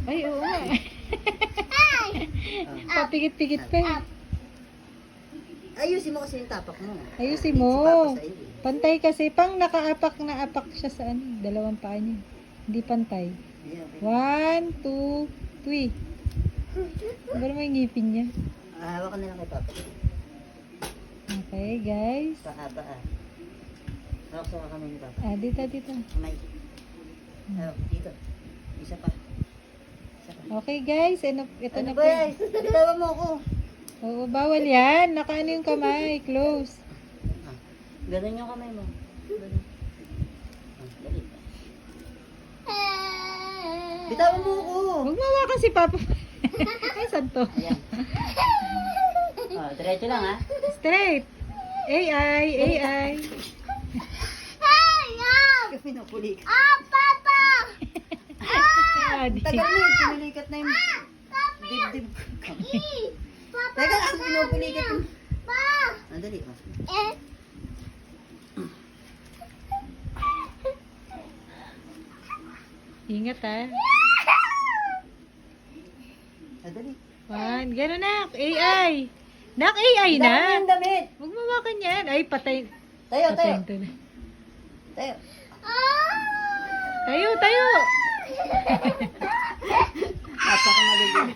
Ay, oo nga. Papigit-pigit pa eh. Ayusin mo kasi yung tapak mo. Ayusin mo. Si Papa sa iyo. Pantay kasi. Pang nakaapak na apak siya sa ano. Dalawang paa niya. Hindi pantay. Yeah, okay. 1, 2, 3. Pero may ngipin niya. Hawak ka na lang kay Papa. Okay, guys. Paa. Hawak sa kamay ni Papa. Dito, dito. Kamay. Hawak, dito. Isa pa. Isa pa. Okay, guys. Ito Ano na ba po. yan? Bitawan mo ako. Oo, bawal yan. Nakaano yung kamay. Close. Ganun yung kamay mo. Ganun. Dali. Bitawan mo ako. Huwag mawakan si Papa. Ay, santo. Ayan. Diretso lang ha. Straight. AI. Pinupulik. Adi. Tagal mo yung pinulikat na yung dibdib. Teka lang, pinupulikat yung... Dali. Ingat ha. Dali. Gano'n na. AI. Nak, AI na. Bitawan mo yung damit. Huwag mawakan yan. Ay, patay. Tayo. Patay ito na. Tayo. Tayo. Napaka maliliit.